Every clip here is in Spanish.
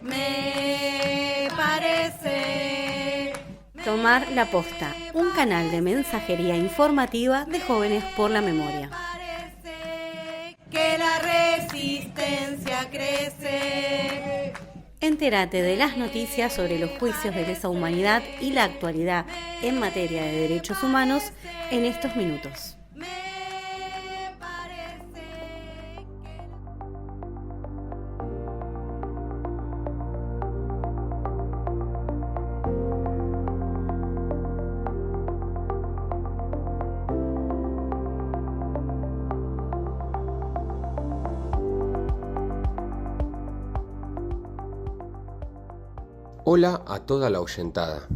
Me parece. Tomar la Posta, un canal de mensajería informativa de Jóvenes por la Memoria. Parece que la resistencia crece. Entérate de las noticias sobre los juicios de lesa humanidad y la actualidad en materia de derechos humanos en estos minutos. Hola a toda la oyentada.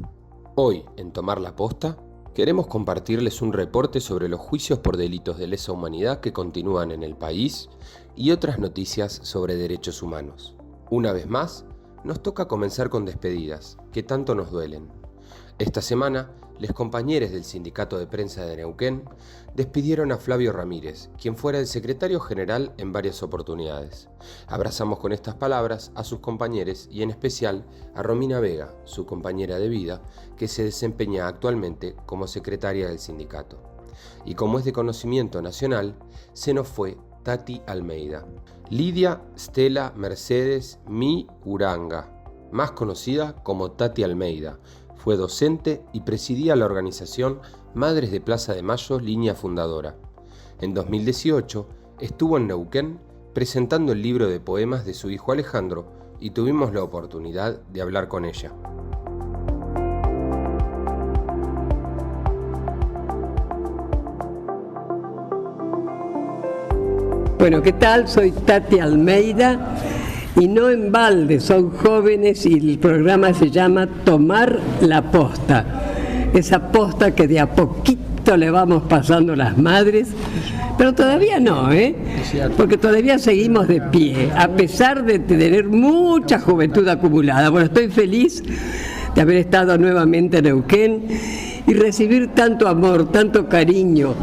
Hoy, en Tomar la Posta, queremos compartirles un reporte sobre los juicios por delitos de lesa humanidad que continúan en el país y otras noticias sobre derechos humanos. Una vez más, nos toca comenzar con despedidas, que tanto nos duelen. Esta semana, los compañeros del Sindicato de Prensa de Neuquén despidieron a Flavio Ramírez, quien fuera el secretario general en varias oportunidades. Abrazamos con estas palabras a sus compañeros y en especial a Romina Vega, su compañera de vida, que se desempeña actualmente como secretaria del sindicato. Y como es de conocimiento nacional, se nos fue Tati Almeida. Lidia Stella Mercedes Mi Uranga, más conocida como Tati Almeida, fue docente y presidía la organización Madres de Plaza de Mayo, línea fundadora. En 2018 estuvo en Neuquén presentando el libro de poemas de su hijo Alejandro y tuvimos la oportunidad de hablar con ella. Bueno, ¿qué tal? Soy Tati Almeida. Y no en balde, son jóvenes y el programa se llama Tomar la Posta. Esa posta que de a poquito le vamos pasando las madres, pero todavía no, porque todavía seguimos de pie, a pesar de tener mucha juventud acumulada. Bueno, estoy feliz de haber estado nuevamente en Neuquén y recibir tanto amor, tanto cariño.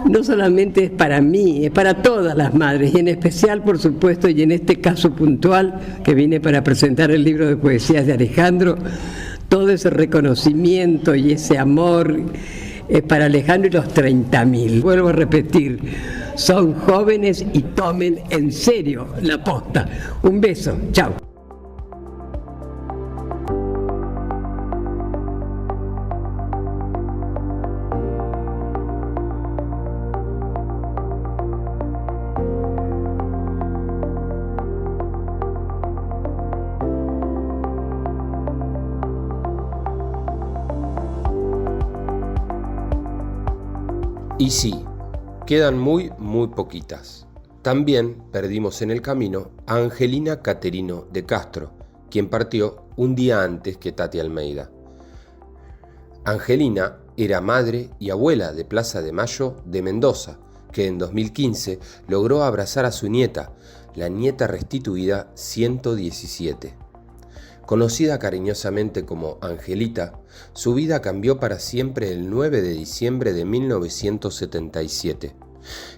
No solamente es para mí, es para todas las madres, y en especial, por supuesto, y en este caso puntual, que vine para presentar el libro de poesías de Alejandro, todo ese reconocimiento y ese amor es para Alejandro y los 30.000. Vuelvo a repetir, son jóvenes y tomen en serio la posta. Un beso, chao. Y sí, quedan muy poquitas. También perdimos en el camino a Angelina Caterino de Castro, quien partió un día antes que Tati Almeida. Angelina era madre y abuela de Plaza de Mayo de Mendoza, que en 2015 logró abrazar a su nieta, la nieta restituida 117. Conocida cariñosamente como Angelita, su vida cambió para siempre el 9 de diciembre de 1977.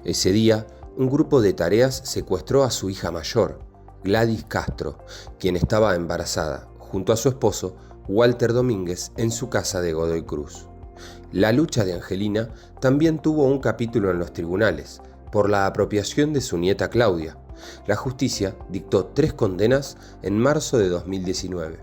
Ese día, un grupo de tareas secuestró a su hija mayor, Gladys Castro, quien estaba embarazada, junto a su esposo, Walter Domínguez, en su casa de Godoy Cruz. La lucha de Angelina también tuvo un capítulo en los tribunales, por la apropiación de su nieta Claudia. La justicia dictó 3 condenas en marzo de 2019.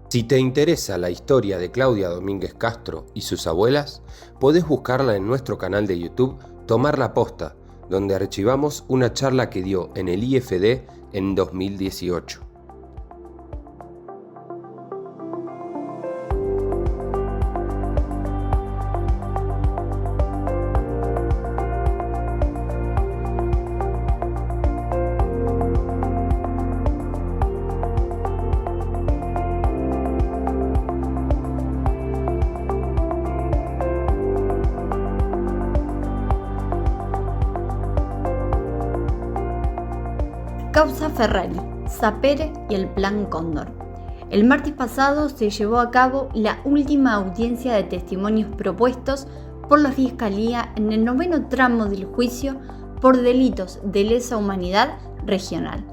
Si te interesa la historia de Claudia Domínguez Castro y sus abuelas, podés buscarla en nuestro canal de YouTube Tomar la Posta, donde archivamos una charla que dio en el IFD en 2018. Causa Ferrari, Sapere y el Plan Cóndor. El martes pasado se llevó a cabo la última audiencia de testimonios propuestos por la Fiscalía en el 9º tramo del juicio por delitos de lesa humanidad regional.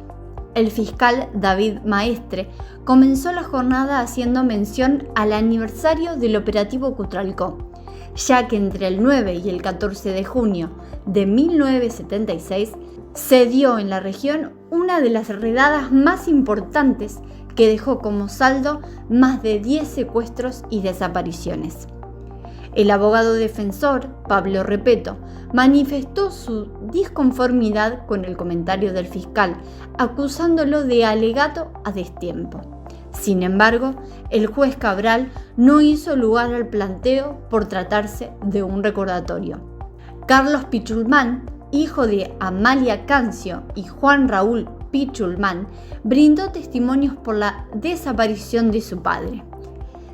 el fiscal David Maestre comenzó la jornada haciendo mención al aniversario del operativo Cutralcó, ya que entre el 9 y el 14 de junio de 1976 se dio en la región una de las redadas más importantes que dejó como saldo más de 10 secuestros y desapariciones. El abogado defensor, Pablo Repeto, manifestó su disconformidad con el comentario del fiscal, acusándolo de alegato a destiempo. Sin embargo, el juez Cabral no hizo lugar al planteo por tratarse de un recordatorio. Carlos Pichulman, hijo de Amalia Cancio y Juan Raúl Pichulman, brindó testimonios por la desaparición de su padre.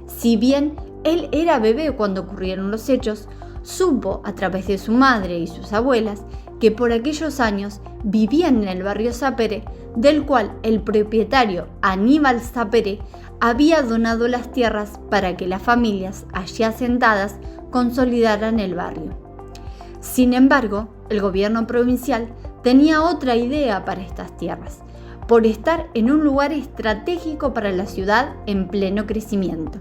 Si bien él era bebé cuando ocurrieron los hechos, supo a través de su madre y sus abuelas que por aquellos años vivían en el barrio Sapere, del cual el propietario Aníbal Sapere había donado las tierras para que las familias allí asentadas consolidaran el barrio. Sin embargo, el gobierno provincial tenía otra idea para estas tierras, por estar en un lugar estratégico para la ciudad en pleno crecimiento.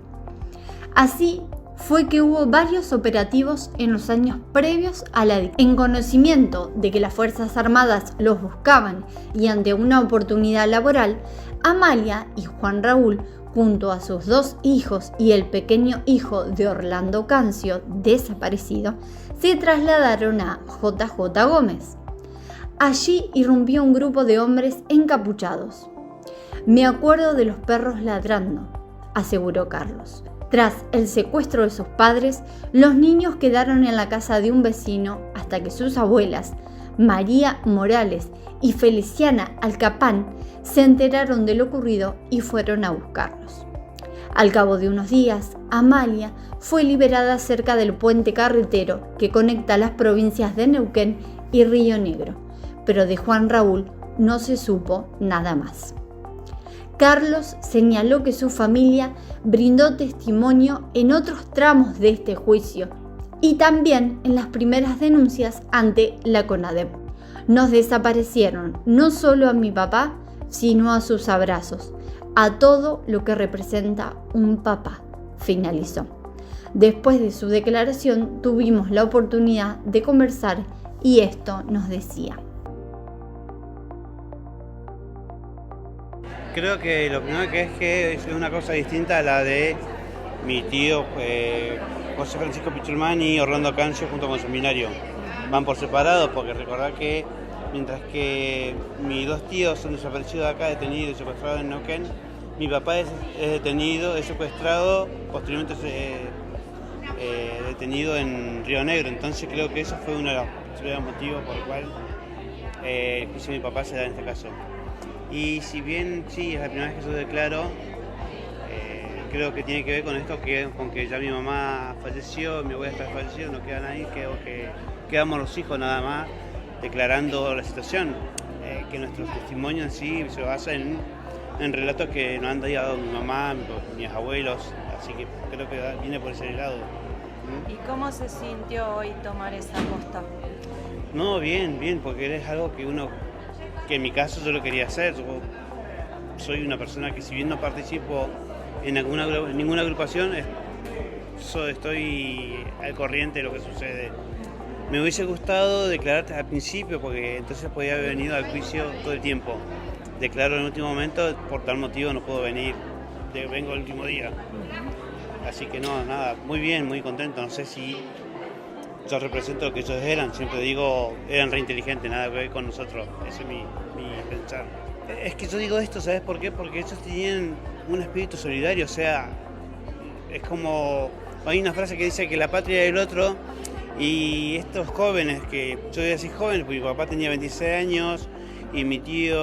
Así fue que hubo varios operativos en los años previos a la dictadura. En conocimiento de que las Fuerzas Armadas los buscaban y ante una oportunidad laboral, Amalia y Juan Raúl, junto a sus 2 hijos y el pequeño hijo de Orlando Cancio, desaparecido, se trasladaron a JJ Gómez. Allí irrumpió un grupo de hombres encapuchados. «Me acuerdo de los perros ladrando», aseguró Carlos. Tras el secuestro de sus padres, los niños quedaron en la casa de un vecino hasta que sus abuelas, María Morales y Feliciana Alcapán, se enteraron de lo ocurrido y fueron a buscarlos. Al cabo de unos días, Amalia fue liberada cerca del puente carretero que conecta las provincias de Neuquén y Río Negro, pero de Juan Raúl no se supo nada más. Carlos señaló que su familia brindó testimonio en otros tramos de este juicio y también en las primeras denuncias ante la CONADEP. Nos desaparecieron no solo a mi papá, sino a sus abrazos, a todo lo que representa un papá, finalizó. Después de su declaración tuvimos la oportunidad de conversar y esto nos decía. Creo que lo primero que es una cosa distinta a la de mi tío José Francisco Pichulman y Orlando Cancio junto con seminario. Van por separado porque recordad que mientras que mis 2 tíos son desaparecidos de acá, detenidos y secuestrados en Neuquén, mi papá es detenido, es secuestrado, posteriormente detenido en Río Negro. Entonces creo que eso fue uno de los motivos por el cual el juicio de mi papá se da en este caso. Y si bien sí, es la primera vez que yo declaro, creo que tiene que ver con esto, con que ya mi mamá falleció, mi abuela está fallecida, no queda nadie, quedamos los hijos nada más declarando la situación, que nuestro testimonio en sí se basa en relatos que nos han dado mi mamá, mis abuelos, así que creo que viene por ese lado. ¿Y cómo se sintió hoy tomar esa posta? No, bien, porque es algo que en mi caso yo lo quería hacer. Yo soy una persona que si bien no participo en ninguna agrupación, estoy al corriente de lo que sucede. Me hubiese gustado declarar al principio porque entonces podía haber venido al juicio todo el tiempo. Declaro en el último momento, por tal motivo no puedo venir, vengo el último día. Así que no, nada, muy bien, muy contento. No sé si yo represento lo que ellos eran, siempre digo, eran re inteligentes, nada que ver con nosotros, ese es mi pensar. Es que yo digo esto, ¿sabes por qué? Porque ellos tenían un espíritu solidario, o sea, es como, hay una frase que dice que la patria del otro, y estos jóvenes, que yo voy a decir jóvenes, porque mi papá tenía 26 años y mi tío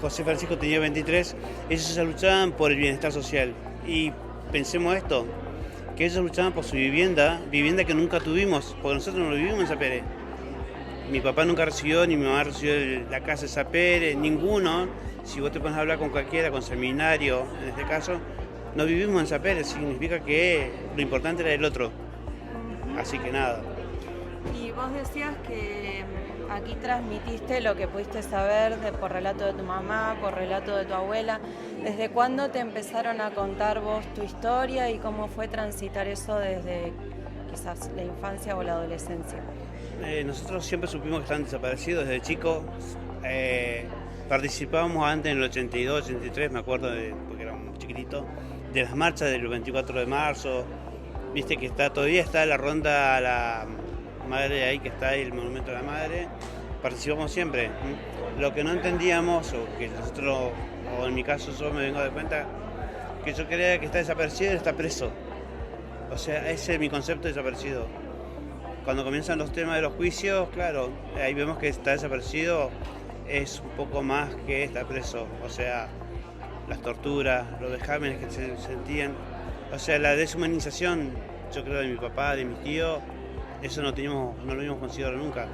José Francisco tenía 23, ellos se luchaban por el bienestar social. Y pensemos esto, que ellos luchaban por su vivienda que nunca tuvimos, porque nosotros no lo vivimos en Sapere. Mi papá nunca recibió, ni mi mamá recibió la casa de Sapere, ninguno. Si vos te pones a hablar con cualquiera, con seminario, en este caso, no vivimos en Sapere, significa que lo importante era el otro. Así que nada. Y vos decías que Aquí transmitiste lo que pudiste saber por relato de tu mamá, por relato de tu abuela. ¿Desde cuándo te empezaron a contar vos tu historia y cómo fue transitar eso desde quizás la infancia o la adolescencia? Nosotros siempre supimos que estaban desaparecidos desde chicos. Participábamos antes en el 82, 83, me acuerdo, porque era muy chiquitito, de las marchas del 24 de marzo. Viste que todavía está la ronda a la madre ahí, que está ahí el monumento a la madre. Participamos siempre. Lo que no entendíamos, o que nosotros, o en mi caso yo me vengo de cuenta, que yo creía que está desaparecido y está preso. O sea, ese es mi concepto de desaparecido. Cuando comienzan los temas de los juicios, claro, ahí vemos que está desaparecido, es un poco más que está preso. O sea, las torturas, los vejámenes que se sentían, o sea, la deshumanización, yo creo, de mi papá, de mis tíos, eso no lo habíamos considerado nunca.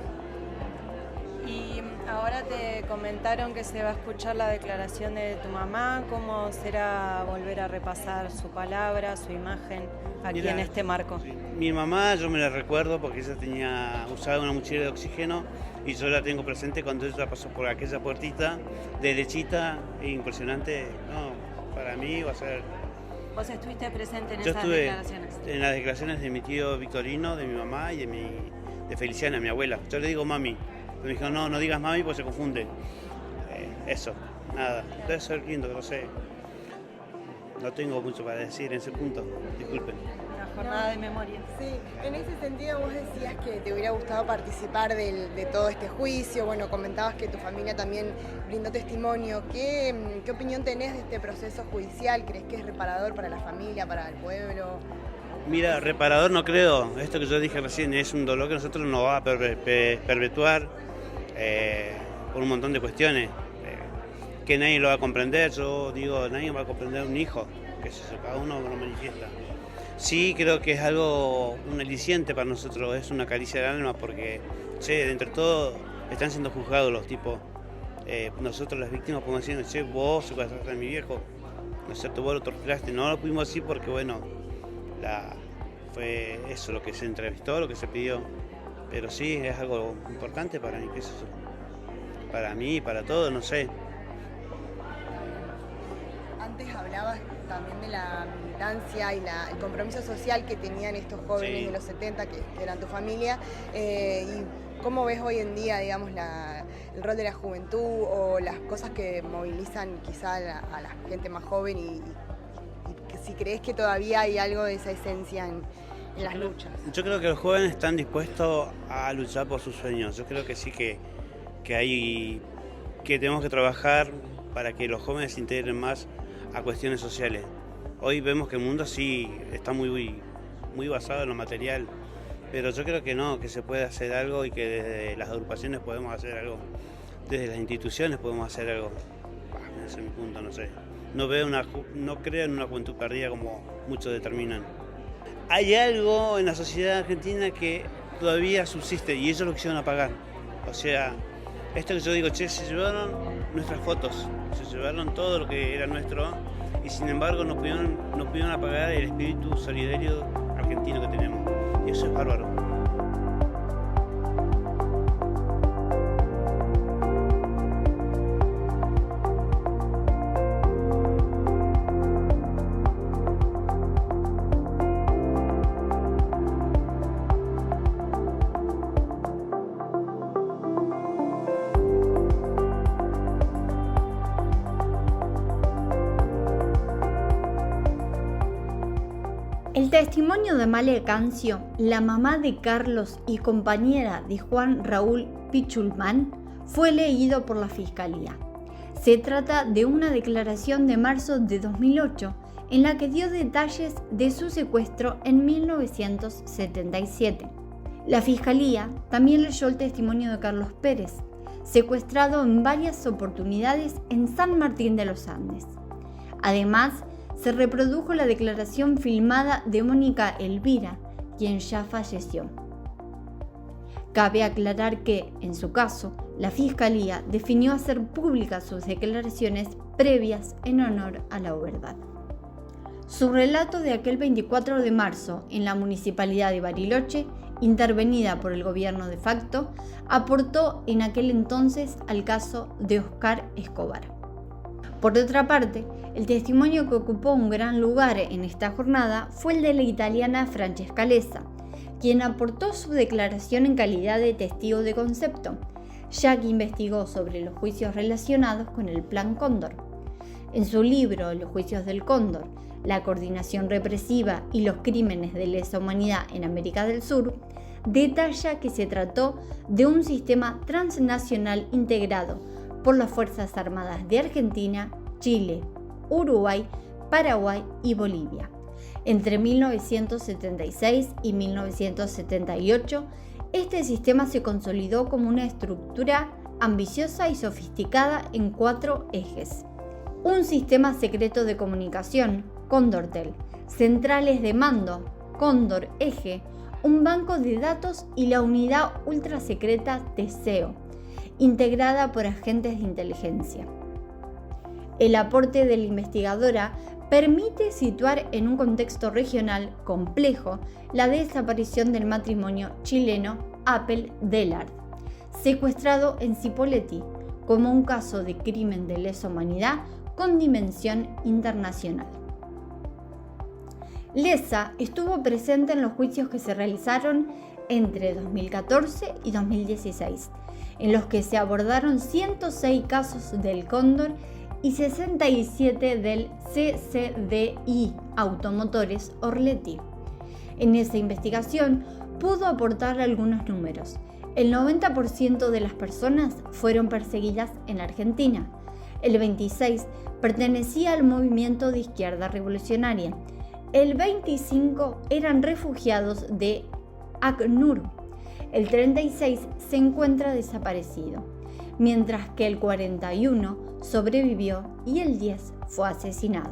Y ahora te comentaron que se va a escuchar la declaración de tu mamá. ¿Cómo será volver a repasar su palabra, su imagen aquí en este marco? Mi mamá, yo me la recuerdo porque ella usaba una mochila de oxígeno y yo la tengo presente cuando ella pasó por aquella puertita derechita e impresionante. No, para mí va a ser... ¿Vos estuviste presente en Yo esas estuve declaraciones? En las declaraciones de mi tío Victorino, de mi mamá y de Feliciana, mi abuela. Yo le digo mami. Me dijo, no digas mami porque se confunde. Eso, nada. Debe ser lindo, no sé. No tengo mucho para decir en ese punto, disculpen. Una jornada de memoria. Sí, en ese sentido vos decías que te hubiera gustado participar de todo este juicio. Bueno, comentabas que tu familia también brindó testimonio. ¿Qué opinión tenés de este proceso judicial? ¿Crees que es reparador para la familia, para el pueblo? Mira, reparador no creo. Esto que yo dije recién es un dolor que nosotros nos va a perpetuar por un montón de cuestiones. Que nadie lo va a comprender. Yo digo, nadie va a comprender un hijo, que cada uno lo manifiesta. Sí, creo que es algo, un aliciente para nosotros, es una caricia del alma, porque, dentro de todo están siendo juzgados los tipos. Nosotros las víctimas podemos decir, vos secuestraste a mi viejo, no es cierto, vos lo torturaste. No lo pudimos decir porque, bueno, fue eso lo que se entrevistó, lo que se pidió. Pero sí, es algo importante para mí, ¿qué es eso? Para mí, para todos, no sé. Antes hablabas también de la militancia y el compromiso social que tenían estos jóvenes de los 70, que eran tu familia. ¿Y cómo ves hoy en día, digamos, el rol de la juventud o las cosas que movilizan quizá a la gente más joven y si crees que todavía hay algo de esa esencia en las luchas? Yo creo que los jóvenes están dispuestos a luchar por sus sueños. Yo creo que sí que tenemos que trabajar para que los jóvenes se integren más a cuestiones sociales. Hoy vemos que el mundo sí está muy basado en lo material, pero yo creo que no, que se puede hacer algo y que desde las agrupaciones podemos hacer algo, desde las instituciones podemos hacer algo. Ese es mi punto, no sé. No creo en una juventud perdida como muchos determinan. Hay algo en la sociedad argentina que todavía subsiste y ellos lo quisieron apagar. O sea, esto que yo digo, se llevaron nuestras fotos, se llevaron todo lo que era nuestro y sin embargo no pudieron apagar el espíritu solidario argentino que tenemos. Y eso es bárbaro. El testimonio de Male Cancio, la mamá de Carlos y compañera de Juan Raúl Pichulman, fue leído por la Fiscalía. Se trata de una declaración de marzo de 2008 en la que dio detalles de su secuestro en 1977. La Fiscalía también leyó el testimonio de Carlos Pérez, secuestrado en varias oportunidades en San Martín de los Andes. Además, se reprodujo la declaración filmada de Mónica Elvira, quien ya falleció. Cabe aclarar que, en su caso, la Fiscalía definió hacer públicas sus declaraciones previas en honor a la verdad. Su relato de aquel 24 de marzo en la Municipalidad de Bariloche intervenida por el gobierno de facto, aportó en aquel entonces al caso de Oscar Escobar. Por otra parte, el testimonio que ocupó un gran lugar en esta jornada fue el de la italiana Francesca Lessa, quien aportó su declaración en calidad de testigo de concepto, ya que investigó sobre los juicios relacionados con el Plan Cóndor. En su libro Los juicios del Cóndor, la coordinación represiva y los crímenes de lesa humanidad en América del Sur, detalla que se trató de un sistema transnacional integrado por las Fuerzas Armadas de Argentina, Chile, Uruguay, Paraguay y Bolivia. Entre 1976 y 1978, este sistema se consolidó como una estructura ambiciosa y sofisticada en 4 ejes. Un sistema secreto de comunicación, Cóndortel, centrales de mando, Cóndor Eje, un banco de datos y la unidad ultrasecreta Teseo, integrada por agentes de inteligencia. El aporte de la investigadora permite situar en un contexto regional complejo la desaparición del matrimonio chileno Appel Dellard, secuestrado en Cipolletti, como un caso de crimen de lesa humanidad con dimensión internacional. Lessa estuvo presente en los juicios que se realizaron entre 2014 y 2016, en los que se abordaron 106 casos del Cóndor y 67 del CCDI Automotores Orletti. En esa investigación pudo aportar algunos números. El 90% de las personas fueron perseguidas en Argentina. El 26% pertenecía al movimiento de izquierda revolucionaria. El 25% eran refugiados de ACNUR. El 36% se encuentra desaparecido, mientras que el 41% sobrevivió y el 10% fue asesinado.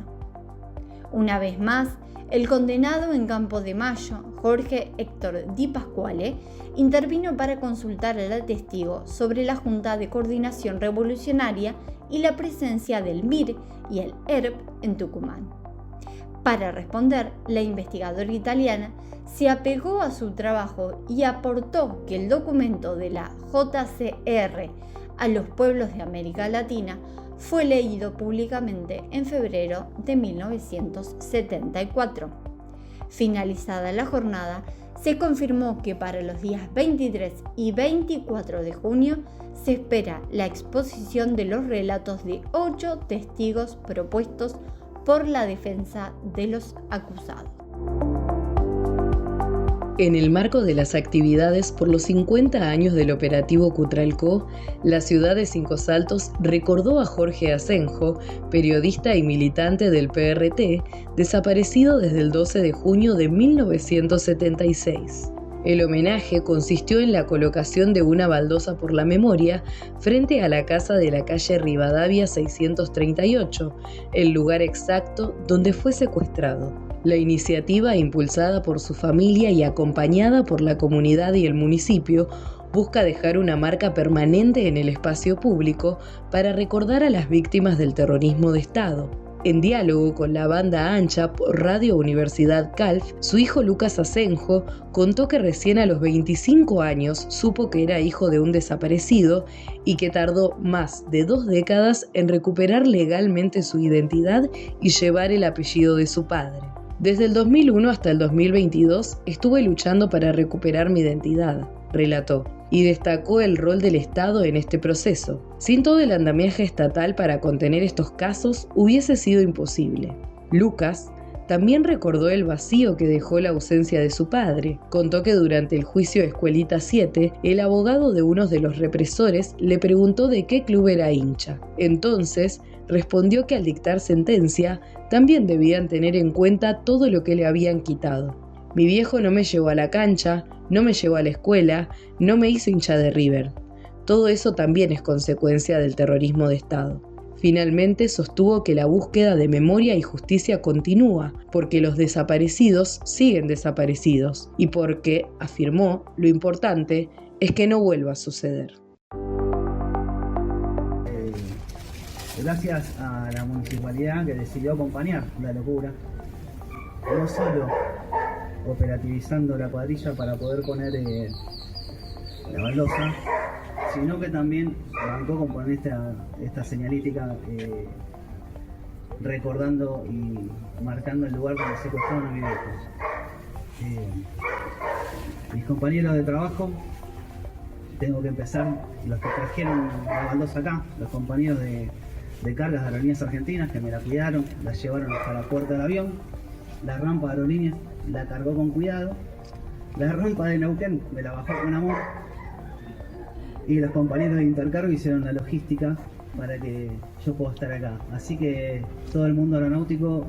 Una vez más, el condenado en Campo de Mayo, Jorge Héctor Di Pasquale, intervino para consultar al testigo sobre la Junta de Coordinación Revolucionaria y la presencia del MIR y el ERP en Tucumán. Para responder, la investigadora italiana se apegó a su trabajo y aportó que el documento de la JCR a los pueblos de América Latina fue leído públicamente en febrero de 1974. Finalizada la jornada, se confirmó que para los días 23 y 24 de junio se espera la exposición de los relatos de 8 testigos propuestos por la defensa de los acusados. En el marco de las actividades por los 50 años del operativo Cutralcó, la ciudad de Cinco Saltos recordó a Jorge Asenjo, periodista y militante del PRT, desaparecido desde el 12 de junio de 1976. El homenaje consistió en la colocación de una baldosa por la memoria frente a la casa de la calle Rivadavia 638, el lugar exacto donde fue secuestrado. La iniciativa, impulsada por su familia y acompañada por la comunidad y el municipio, busca dejar una marca permanente en el espacio público para recordar a las víctimas del terrorismo de Estado. En diálogo con la banda ancha por Radio Universidad Calf, su hijo Lucas Asenjo contó que recién a los 25 años supo que era hijo de un desaparecido y que tardó más de 2 décadas en recuperar legalmente su identidad y llevar el apellido de su padre. Desde el 2001 hasta el 2022 estuve luchando para recuperar mi identidad, relató, y destacó el rol del Estado en este proceso. Sin todo el andamiaje estatal para contener estos casos hubiese sido imposible. Lucas también recordó el vacío que dejó la ausencia de su padre. Contó que durante el juicio Escuelita 7, el abogado de uno de los represores le preguntó de qué club era hincha. Entonces, respondió que al dictar sentencia, también debían tener en cuenta todo lo que le habían quitado. Mi viejo no me llevó a la cancha, no me llevó a la escuela, no me hizo hincha de River. Todo eso también es consecuencia del terrorismo de Estado. Finalmente sostuvo que la búsqueda de memoria y justicia continúa, porque los desaparecidos siguen desaparecidos y porque, afirmó, lo importante es que no vuelva a suceder. Gracias a la municipalidad que decidió acompañar la locura. No solo operativizando la cuadrilla para poder poner la baldosa, sino que también arrancó con poner esta señalítica recordando y marcando el lugar donde secuestraron a mi viejo. Mis compañeros de trabajo, tengo que empezar, los que trajeron la baldosa acá, los compañeros de cargas de Aerolíneas Argentinas que me la cuidaron, la llevaron hasta la puerta del avión, la rampa de Aerolíneas la cargó con cuidado, la rampa de Neuquén me la bajó con amor, y los compañeros de Intercargo hicieron la logística para que yo pueda estar acá. Así que todo el mundo aeronáutico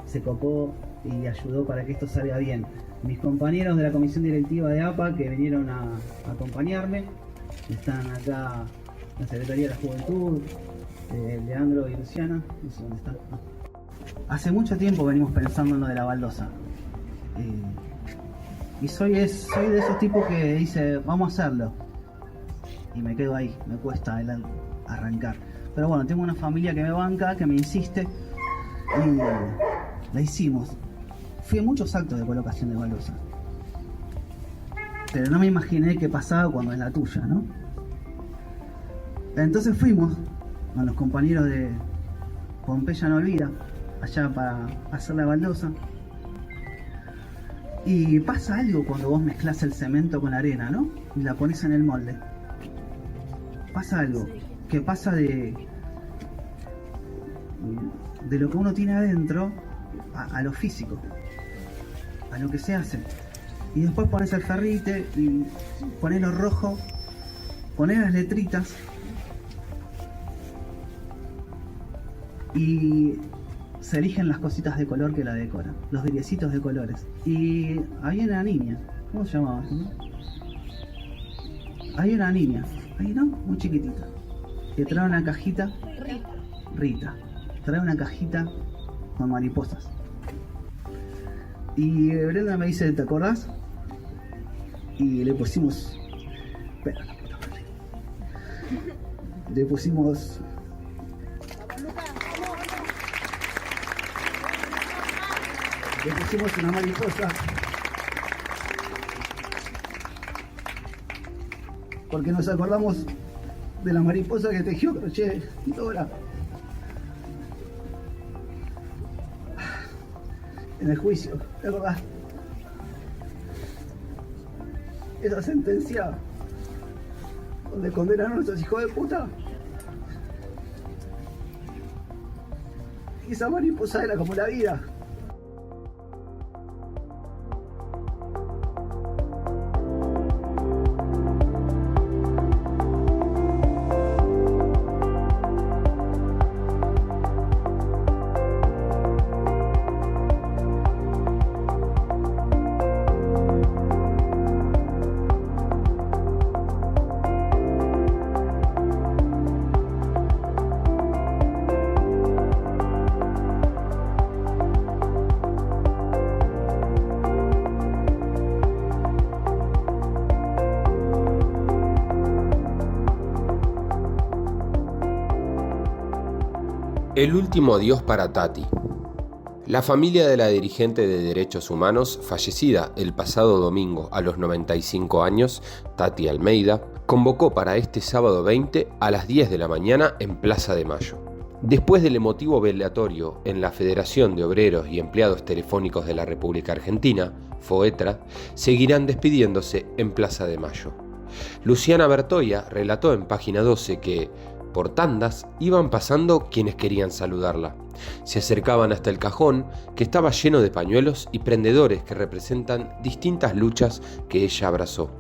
se copó y ayudó para que esto salga bien. Mis compañeros de la comisión directiva de APA que vinieron a acompañarme, están acá la Secretaría de la Juventud, Leandro y Luciana, no sé dónde están. Hace mucho tiempo venimos pensando en lo de la baldosa. Y soy de esos tipos que dice, vamos a hacerlo. Y me quedo ahí, me cuesta arrancar. Pero bueno, tengo una familia que me banca, que me insiste, y la hicimos. Fui a muchos actos de colocación de baldosa, pero no me imaginé qué pasaba cuando es la tuya, ¿no? Entonces fuimos con los compañeros de Pompeya No Olvida, allá para hacer la baldosa. Y pasa algo cuando vos mezclás el cemento con la arena, ¿no? Y la pones en el molde. Pasa algo, que pasa de lo que uno tiene adentro a lo físico, a lo que se hace. Y después pones el ferrite y pones lo rojo, pones las letritas y se eligen las cositas de color que la decoran, los veriecitos de colores. Y había una niña, ¿cómo se llamaba? Hay una niña, ahí no, muy chiquitita, que trae una cajita, Rita, trae una cajita con mariposas. Y Brenda me dice, ¿te acordás? Y le pusimos, espera, le pusimos una mariposa, porque nos acordamos de la mariposa que tejió crochet Dora en el juicio, ¿te acordás? Esa sentencia donde condenaron a nuestros hijos de puta. Y esa mariposa era como la vida. El último adiós para Tati. La familia de la dirigente de derechos humanos, fallecida el pasado domingo a los 95 años, Tati Almeida, convocó para este sábado 20 a las 10 de la mañana en Plaza de Mayo. Después del emotivo velatorio en la Federación de Obreros y Empleados Telefónicos de la República Argentina, FOETRA, seguirán despidiéndose en Plaza de Mayo. Luciana Bertoia relató en Página 12 que, por tandas, iban pasando quienes querían saludarla. Se acercaban hasta el cajón, que estaba lleno de pañuelos y prendedores que representan distintas luchas que ella abrazó.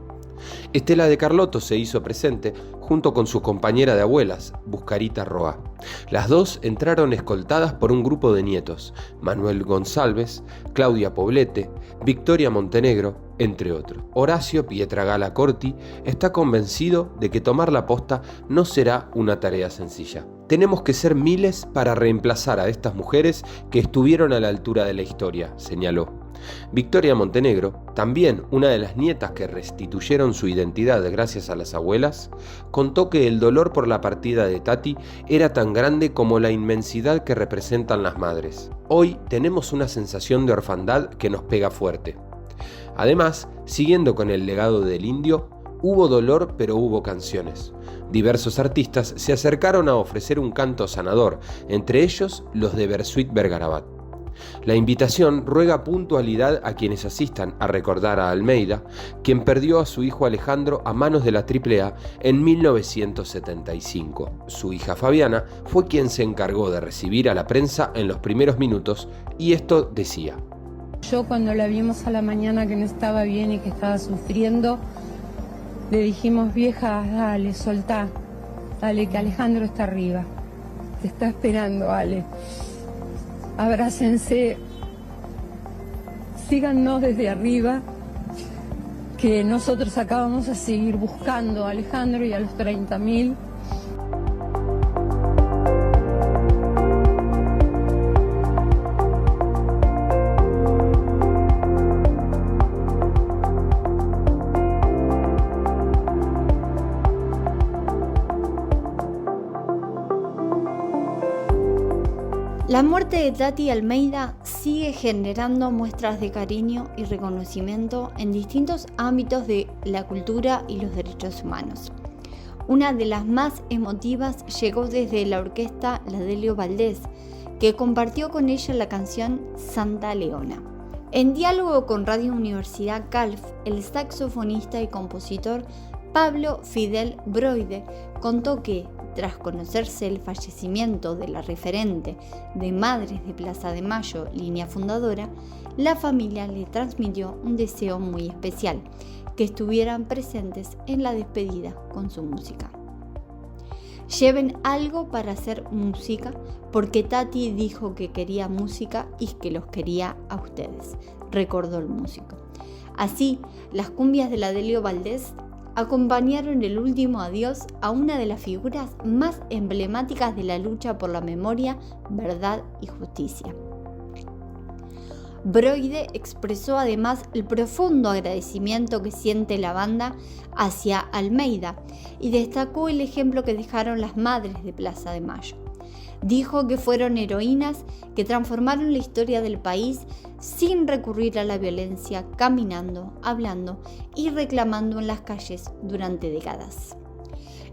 Estela de Carlotto se hizo presente junto con su compañera de abuelas, Buscarita Roa. Las dos entraron escoltadas por un grupo de nietos, Manuel González, Claudia Poblete, Victoria Montenegro, entre otros. Horacio Pietragala Corti está convencido de que tomar la posta no será una tarea sencilla. Tenemos que ser miles para reemplazar a estas mujeres que estuvieron a la altura de la historia, señaló. Victoria Montenegro, también una de las nietas que restituyeron su identidad gracias a las abuelas, contó que el dolor por la partida de Tati era tan grande como la inmensidad que representan las madres. Hoy tenemos una sensación de orfandad que nos pega fuerte. Además, siguiendo con el legado del indio, hubo dolor pero hubo canciones. Diversos artistas se acercaron a ofrecer un canto sanador, entre ellos los de Bersuit Vergarabat. La invitación ruega puntualidad a quienes asistan a recordar a Almeida, quien perdió a su hijo Alejandro a manos de la AAA en 1975. Su hija Fabiana fue quien se encargó de recibir a la prensa en los primeros minutos y esto decía: yo cuando la vimos a la mañana que no estaba bien y que estaba sufriendo, le dijimos: vieja, dale, soltá, dale, que Alejandro está arriba, te está esperando, Ale. Abrácense, síganos desde arriba, que nosotros acá vamos a seguir buscando a Alejandro y a los 30.000. La muerte de Tati Almeida sigue generando muestras de cariño y reconocimiento en distintos ámbitos de la cultura y los derechos humanos. Una de las más emotivas llegó desde la orquesta La Delio Valdés, que compartió con ella la canción Santa Leona. En diálogo con Radio Universidad Calf, el saxofonista y compositor Pablo Fidel Broide contó que, tras conocerse el fallecimiento de la referente de Madres de Plaza de Mayo, línea fundadora, la familia le transmitió un deseo muy especial, que estuvieran presentes en la despedida con su música. Lleven algo para hacer música, porque Tati dijo que quería música y que los quería a ustedes, recordó el músico. Así, las cumbias de la Delio Valdés acompañaron el último adiós a una de las figuras más emblemáticas de la lucha por la memoria, verdad y justicia. Broide expresó además el profundo agradecimiento que siente la banda hacia Almeida y destacó el ejemplo que dejaron las Madres de Plaza de Mayo. Dijo que fueron heroínas que transformaron la historia del país sin recurrir a la violencia, caminando, hablando y reclamando en las calles durante décadas.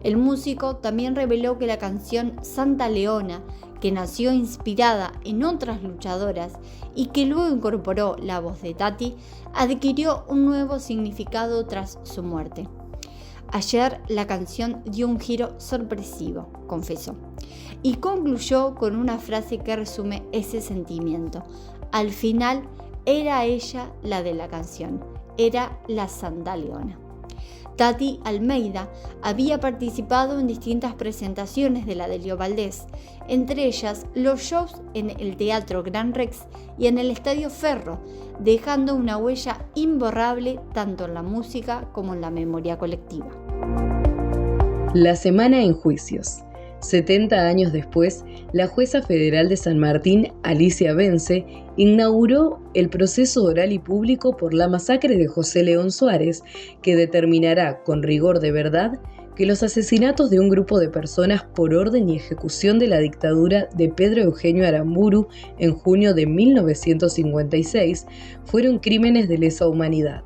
El músico también reveló que la canción Santa Leona, que nació inspirada en otras luchadoras y que luego incorporó la voz de Tati, adquirió un nuevo significado tras su muerte. Ayer la canción dio un giro sorpresivo, confesó, y concluyó con una frase que resume ese sentimiento. Al final era ella la de la canción, era la Santa Leona. Tati Almeida había participado en distintas presentaciones de la Delio Valdés, entre ellas los shows en el Teatro Gran Rex y en el Estadio Ferro, dejando una huella imborrable tanto en la música como en la memoria colectiva. La semana en juicios. 70 años después, la jueza federal de San Martín, Alicia Bence, inauguró el proceso oral y público por la masacre de José León Suárez, que determinará con rigor de verdad que los asesinatos de un grupo de personas por orden y ejecución de la dictadura de Pedro Eugenio Aramburu en junio de 1956 fueron crímenes de lesa humanidad.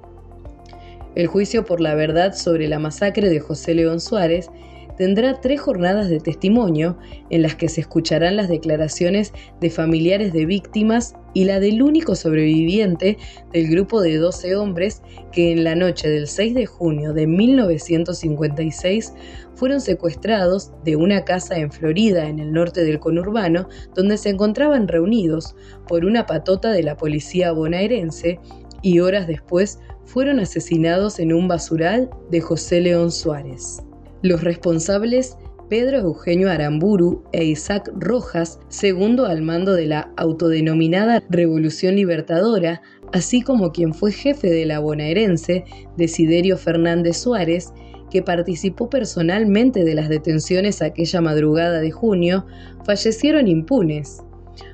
El juicio por la verdad sobre la masacre de José León Suárez tendrá 3 jornadas de testimonio en las que se escucharán las declaraciones de familiares de víctimas y la del único sobreviviente del grupo de 12 hombres que en la noche del 6 de junio de 1956 fueron secuestrados de una casa en Florida, en el norte del conurbano, donde se encontraban reunidos por una patota de la policía bonaerense y horas después fueron asesinados en un basural de José León Suárez. Los responsables, Pedro Eugenio Aramburu e Isaac Rojas, segundo al mando de la autodenominada Revolución Libertadora, así como quien fue jefe de la bonaerense, Desiderio Fernández Suárez, que participó personalmente de las detenciones aquella madrugada de junio, fallecieron impunes.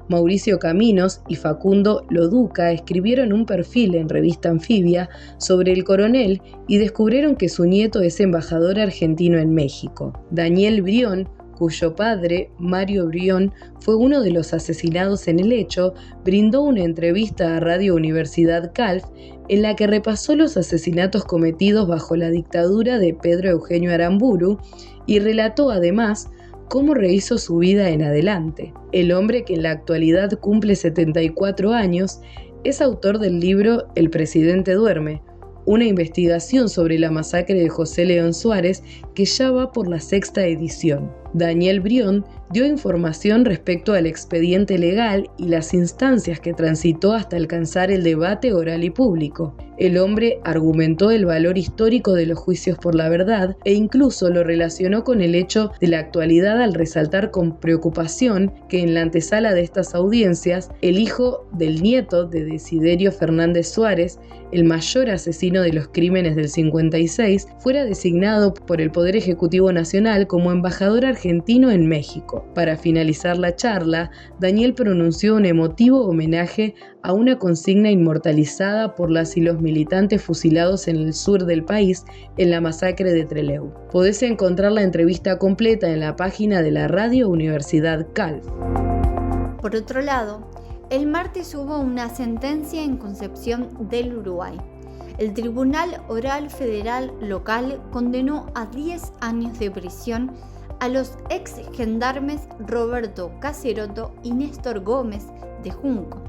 Mauricio Caminos y Facundo Loduca escribieron un perfil en Revista Anfibia sobre el coronel y descubrieron que su nieto es embajador argentino en México. Daniel Brión, cuyo padre, Mario Brión, fue uno de los asesinados en el hecho, brindó una entrevista a Radio Universidad Calf en la que repasó los asesinatos cometidos bajo la dictadura de Pedro Eugenio Aramburu y relató además cómo rehizo su vida en adelante. El hombre, que en la actualidad cumple 74 años, es autor del libro El presidente duerme, una investigación sobre la masacre de José León Suárez que ya va por la 6ª edición. Daniel Brión dio información respecto al expediente legal y las instancias que transitó hasta alcanzar el debate oral y público. El hombre argumentó el valor histórico de los juicios por la verdad e incluso lo relacionó con el hecho de la actualidad al resaltar con preocupación que en la antesala de estas audiencias, el hijo del nieto de Desiderio Fernández Suárez, el mayor asesino de los crímenes del 56, fuera designado por el Poder Ejecutivo Nacional como embajador argentino en México. Para finalizar la charla, Daniel pronunció un emotivo homenaje a una consigna inmortalizada por las y los militantes fusilados en el sur del país en la masacre de Trelew. Podés encontrar la entrevista completa en la página de la Radio Universidad Calf. Por otro lado, el martes hubo una sentencia en Concepción del Uruguay. El Tribunal Oral Federal Local condenó a 10 años de prisión a los ex gendarmes Roberto Caseroto y Néstor Gómez de Junco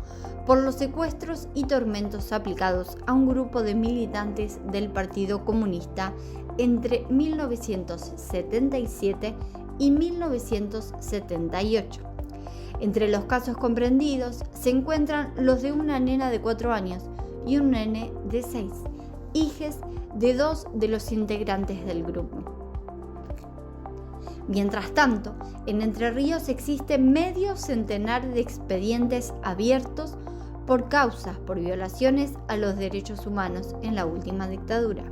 por los secuestros y tormentos aplicados a un grupo de militantes del Partido Comunista entre 1977 y 1978. Entre los casos comprendidos se encuentran los de una nena de 4 años y un nene de 6, hijes de 2 de los integrantes del grupo. Mientras tanto, en Entre Ríos existe medio centenar de expedientes abiertos por causas por violaciones a los derechos humanos en la última dictadura.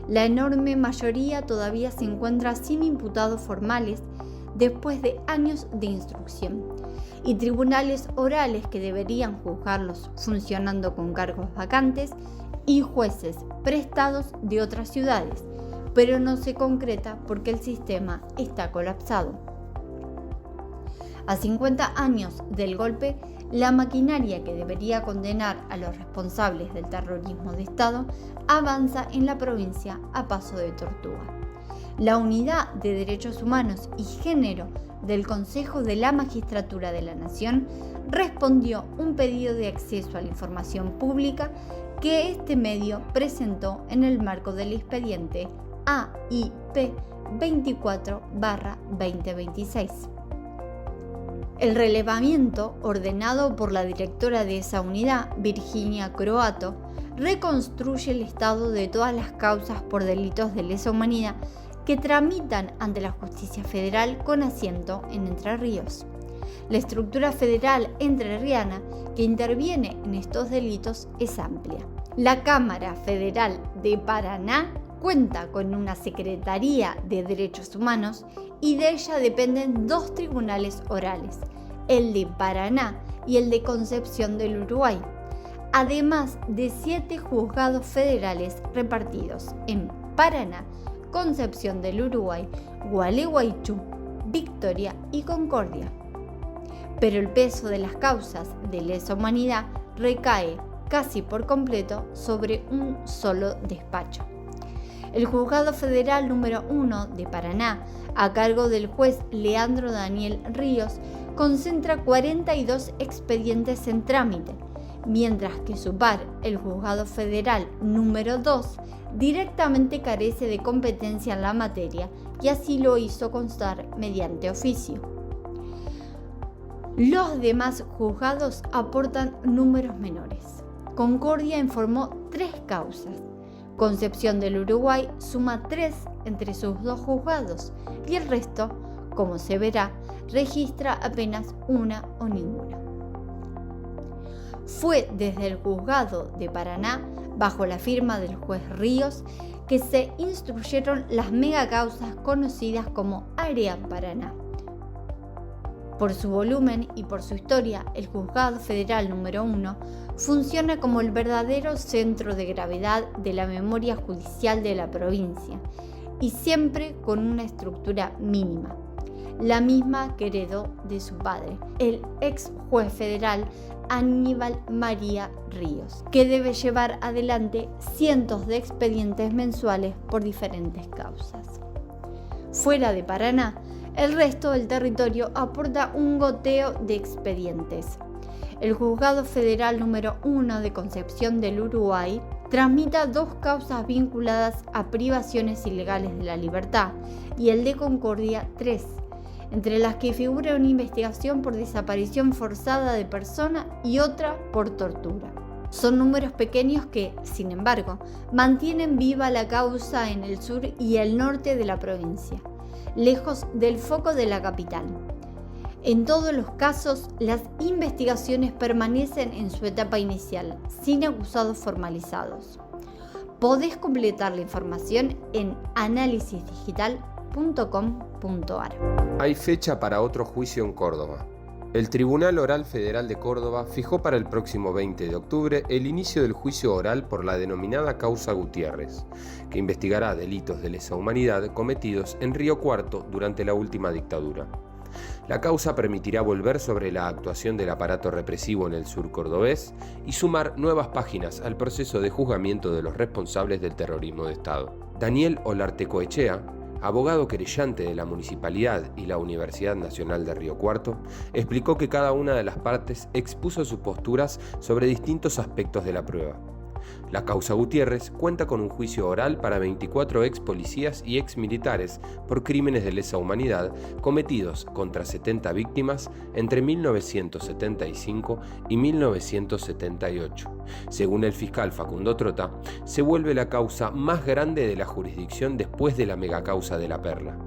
La enorme mayoría todavía se encuentra sin imputados formales después de años de instrucción, y tribunales orales que deberían juzgarlos funcionando con cargos vacantes y jueces prestados de otras ciudades, pero no se concreta porque el sistema está colapsado. A 50 años del golpe, la maquinaria que debería condenar a los responsables del terrorismo de Estado avanza en la provincia a paso de tortuga. La Unidad de Derechos Humanos y Género del Consejo de la Magistratura de la Nación respondió un pedido de acceso a la información pública que este medio presentó en el marco del expediente AIP 24/2026. El relevamiento, ordenado por la directora de esa unidad, Virginia Croato, reconstruye el estado de todas las causas por delitos de lesa humanidad que tramitan ante la justicia federal con asiento en Entre Ríos. La estructura federal entrerriana que interviene en estos delitos es amplia. La Cámara Federal de Paraná cuenta con una Secretaría de Derechos Humanos y de ella dependen 2 tribunales orales, el de Paraná y el de Concepción del Uruguay, además de 7 juzgados federales repartidos en Paraná, Concepción del Uruguay, Gualeguaychú, Victoria y Concordia. Pero el peso de las causas de lesa humanidad recae casi por completo sobre un solo despacho. El Juzgado Federal número 1 de Paraná, a cargo del juez Leandro Daniel Ríos, concentra 42 expedientes en trámite, mientras que su par, el Juzgado Federal número 2, directamente carece de competencia en la materia y así lo hizo constar mediante oficio. Los demás juzgados aportan números menores. Concordia informó 3 causas. Concepción del Uruguay suma 3 entre sus 2 juzgados y el resto, como se verá, registra apenas una o ninguna. Fue desde el Juzgado de Paraná, bajo la firma del juez Ríos, que se instruyeron las megacausas conocidas como Área Paraná. Por su volumen y por su historia, el Juzgado Federal número 1 funciona como el verdadero centro de gravedad de la memoria judicial de la provincia y siempre con una estructura mínima. la misma que heredó de su padre, el ex juez federal Aníbal María Ríos, que debe llevar adelante cientos de expedientes mensuales por diferentes causas. Fuera de Paraná, el resto del territorio aporta un goteo de expedientes. El Juzgado Federal número 1 de Concepción del Uruguay tramita 2 causas vinculadas a privaciones ilegales de la libertad y el de Concordia 3, entre las que figura una investigación por desaparición forzada de persona y otra por tortura. Son números pequeños que, sin embargo, mantienen viva la causa en el sur y el norte de la provincia, lejos del foco de la capital. En todos los casos, las investigaciones permanecen en su etapa inicial, sin acusados formalizados. Podés completar la información en analisisdigital.com.ar. Hay fecha para otro juicio en Córdoba. El Tribunal Oral Federal de Córdoba fijó para el próximo 20 de octubre el inicio del juicio oral por la denominada causa Gutiérrez, que investigará delitos de lesa humanidad cometidos en Río Cuarto durante la última dictadura. La causa permitirá volver sobre la actuación del aparato represivo en el sur cordobés y sumar nuevas páginas al proceso de juzgamiento de los responsables del terrorismo de Estado. Daniel Olartecoechea, abogado querellante de la Municipalidad y la Universidad Nacional de Río Cuarto, explicó que cada una de las partes expuso sus posturas sobre distintos aspectos de la prueba. La causa Gutiérrez cuenta con un juicio oral para 24 ex policías y ex militares por crímenes de lesa humanidad cometidos contra 70 víctimas entre 1975 y 1978. Según el fiscal Facundo Trota, se vuelve la causa más grande de la jurisdicción después de la megacausa de La Perla.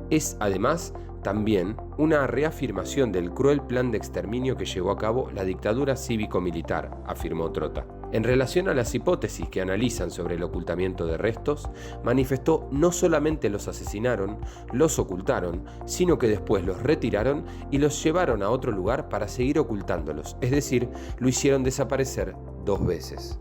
Es, además, también una reafirmación del cruel plan de exterminio que llevó a cabo la dictadura cívico-militar, afirmó Trota. En relación a las hipótesis que analizan sobre el ocultamiento de restos, manifestó no solamente los asesinaron, los ocultaron, sino que después los retiraron y los llevaron a otro lugar para seguir ocultándolos, es decir, lo hicieron desaparecer 2 veces.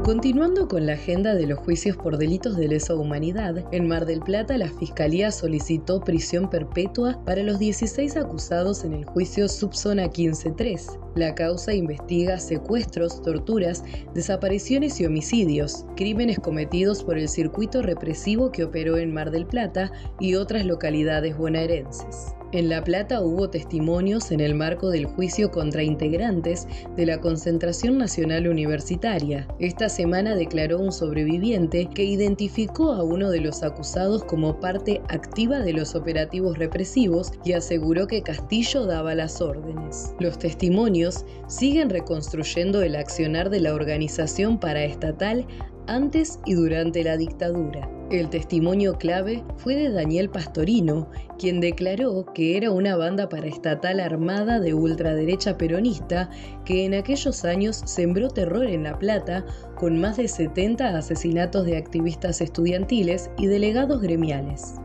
Continuando con la agenda de los juicios por delitos de lesa humanidad, en Mar del Plata la Fiscalía solicitó prisión perpetua para los 16 acusados en el juicio Subzona 15-3. La causa investiga secuestros, torturas, desapariciones y homicidios, crímenes cometidos por el circuito represivo que operó en Mar del Plata y otras localidades bonaerenses. En La Plata hubo testimonios en el marco del juicio contra integrantes de la Concentración Nacional Universitaria. Esta semana declaró un sobreviviente que identificó a uno de los acusados como parte activa de los operativos represivos y aseguró que Castillo daba las órdenes. Los testimonios siguen reconstruyendo el accionar de la organización paraestatal antes y durante la dictadura. El testimonio clave fue de Daniel Pastorino, quien declaró que era una banda paraestatal armada de ultraderecha peronista que en aquellos años sembró terror en La Plata con más de 70 asesinatos de activistas estudiantiles y delegados gremiales.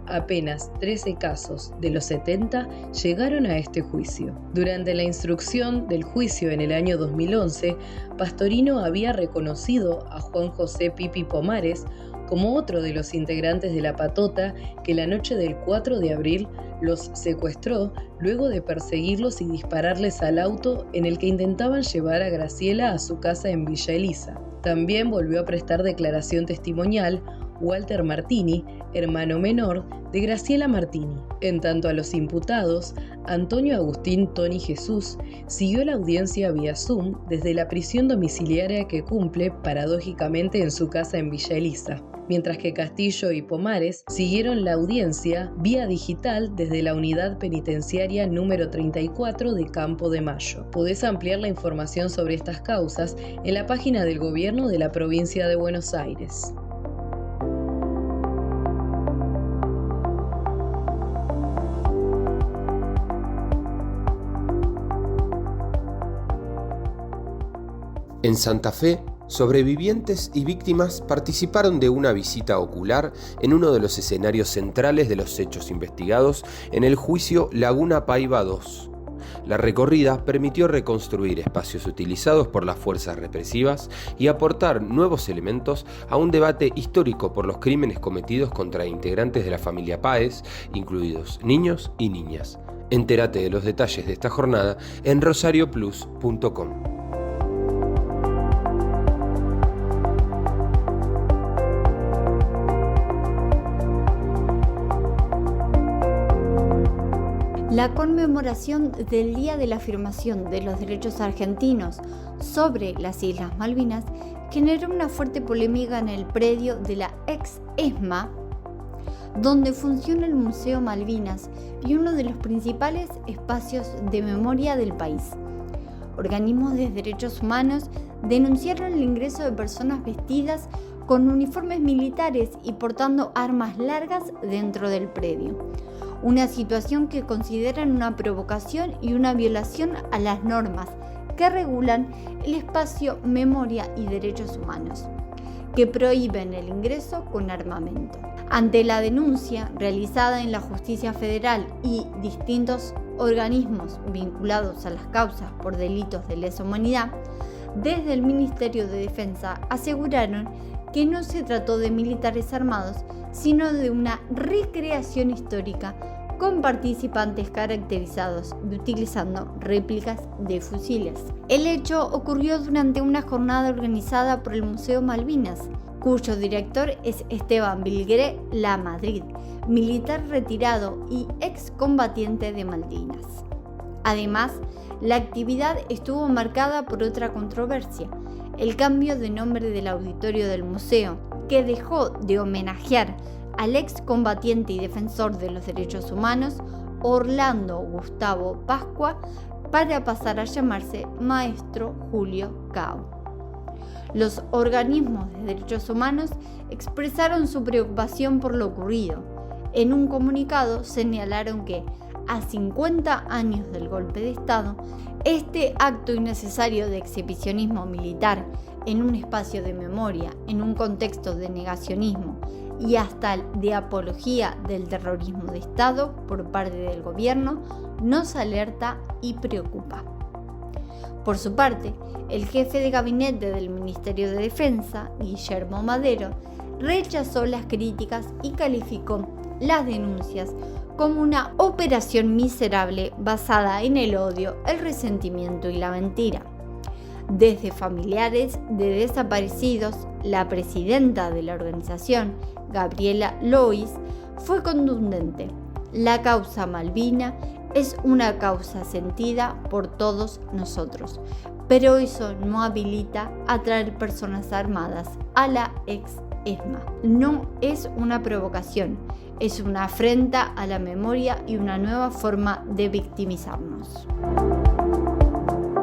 Apenas 13 casos de los 70 llegaron a este juicio. Durante la instrucción del juicio en el año 2011, Pastorino había reconocido a Juan José Pipi Pomares como otro de los integrantes de la patota que la noche del 4 de abril los secuestró luego de perseguirlos y dispararles al auto en el que intentaban llevar a Graciela a su casa en Villa Elisa. También volvió a prestar declaración testimonial Walter Martini, hermano menor de Graciela Martini. En tanto a los imputados, Antonio Agustín Tony Jesús siguió la audiencia vía Zoom desde la prisión domiciliaria que cumple paradójicamente en su casa en Villa Elisa, mientras que Castillo y Pomares siguieron la audiencia vía digital desde la unidad penitenciaria número 34 de Campo de Mayo. Podés ampliar la información sobre estas causas en la página del gobierno de la provincia de Buenos Aires. En Santa Fe, sobrevivientes y víctimas participaron de una visita ocular en uno de los escenarios centrales de los hechos investigados en el juicio Laguna Paiva II. La recorrida permitió reconstruir espacios utilizados por las fuerzas represivas y aportar nuevos elementos a un debate histórico por los crímenes cometidos contra integrantes de la familia Páez, incluidos niños y niñas. Entérate de los detalles de esta jornada en rosarioplus.com. La conmemoración del Día de la Afirmación de los Derechos Argentinos sobre las Islas Malvinas generó una fuerte polémica en el predio de la ex ESMA, donde funciona el Museo Malvinas y uno de los principales espacios de memoria del país. Organismos de derechos humanos denunciaron el ingreso de personas vestidas con uniformes militares y portando armas largas dentro del predio. Una situación que consideran una provocación y una violación a las normas que regulan el espacio Memoria y Derechos Humanos, que prohíben el ingreso con armamento. Ante la denuncia realizada en la Justicia Federal y distintos organismos vinculados a las causas por delitos de lesa humanidad, desde el Ministerio de Defensa aseguraron que no se trató de militares armados, sino de una recreación histórica con participantes caracterizados utilizando réplicas de fusiles. El hecho ocurrió durante una jornada organizada por el Museo Malvinas, cuyo director es Esteban Vilgré Lamadrid, militar retirado y excombatiente de Malvinas. Además, la actividad estuvo marcada por otra controversia: el cambio de nombre del auditorio del museo, que dejó de homenajear al excombatiente y defensor de los derechos humanos Orlando Gustavo Pascua para pasar a llamarse Maestro Julio Cao. Los organismos de derechos humanos expresaron su preocupación por lo ocurrido. En un comunicado señalaron que, a 50 años del golpe de Estado, este acto innecesario de exhibicionismo militar en un espacio de memoria, en un contexto de negacionismo y hasta de apología del terrorismo de Estado por parte del gobierno, nos alerta y preocupa. Por su parte, el jefe de gabinete del Ministerio de Defensa, Guillermo Madero, rechazó las críticas y calificó las denuncias como una operación miserable basada en el odio, el resentimiento y la mentira. Desde familiares de desaparecidos, la presidenta de la organización, Gabriela Lois, fue contundente: la causa Malvina es una causa sentida por todos nosotros, pero eso no habilita a traer personas armadas a la ex-ESMA. No es una provocación, es una afrenta a la memoria y una nueva forma de victimizarnos.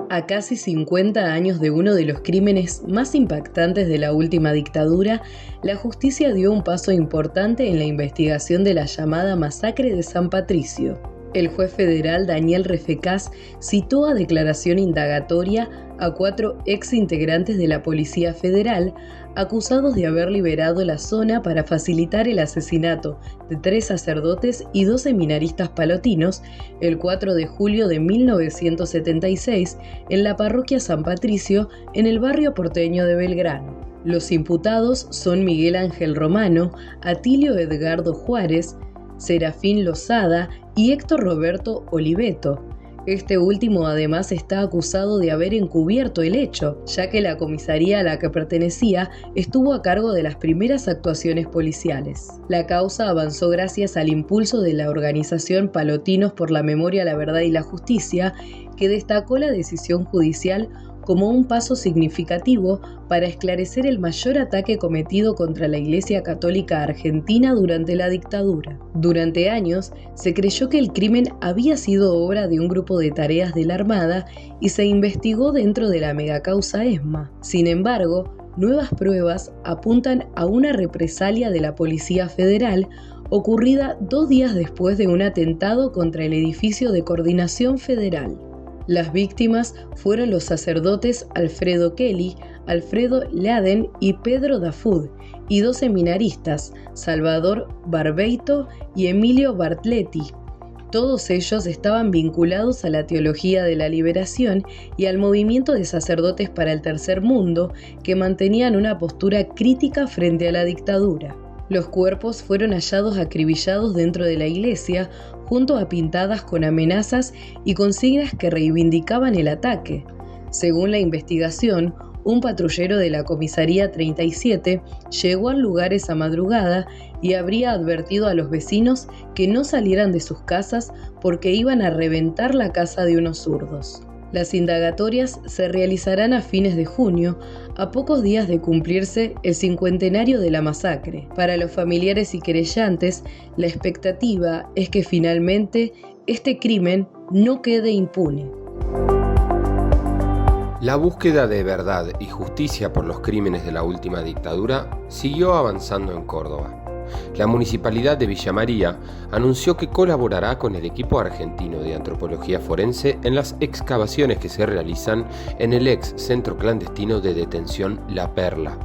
A casi 50 años de uno de los crímenes más impactantes de la última dictadura, la justicia dio un paso importante en la investigación de la llamada Masacre de San Patricio. El juez federal Daniel Refecás citó a declaración indagatoria a 4 exintegrantes de la Policía Federal acusados de haber liberado la zona para facilitar el asesinato de 3 sacerdotes y 2 seminaristas palotinos el 4 de julio de 1976 en la parroquia San Patricio, en el barrio porteño de Belgrano. Los imputados son Miguel Ángel Romano, Atilio Edgardo Juárez, Serafín Lozada y Héctor Roberto Oliveto. Este último además está acusado de haber encubierto el hecho, ya que la comisaría a la que pertenecía estuvo a cargo de las primeras actuaciones policiales. La causa avanzó gracias al impulso de la organización Palotinos por la Memoria, la Verdad y la Justicia, que destacó la decisión judicial como un paso significativo para esclarecer el mayor ataque cometido contra la Iglesia Católica Argentina durante la dictadura. Durante años se creyó que el crimen había sido obra de un grupo de tareas de la Armada y se investigó dentro de la megacausa ESMA. Sin embargo, nuevas pruebas apuntan a una represalia de la Policía Federal ocurrida 2 días después de un atentado contra el edificio de Coordinación Federal. Las víctimas fueron los sacerdotes Alfredo Kelly, Alfredo Laden y Pedro Dafud, y 2 seminaristas, Salvador Barbeito y Emilio Bartletti. Todos ellos estaban vinculados a la teología de la liberación y al movimiento de sacerdotes para el Tercer Mundo, que mantenían una postura crítica frente a la dictadura. Los cuerpos fueron hallados acribillados dentro de la iglesia, junto a pintadas con amenazas y consignas que reivindicaban el ataque. Según la investigación, un patrullero de la comisaría 37 llegó al lugar esa madrugada y habría advertido a los vecinos que no salieran de sus casas porque iban a reventar la casa de unos zurdos. Las indagatorias se realizarán a fines de junio, a pocos días de cumplirse el 50º de la masacre. Para los familiares y querellantes, la expectativa es que finalmente este crimen no quede impune. La búsqueda de verdad y justicia por los crímenes de la última dictadura siguió avanzando en Córdoba. La Municipalidad de Villa María anunció que colaborará con el equipo argentino de antropología forense en las excavaciones que se realizan en el ex centro clandestino de detención La Perla.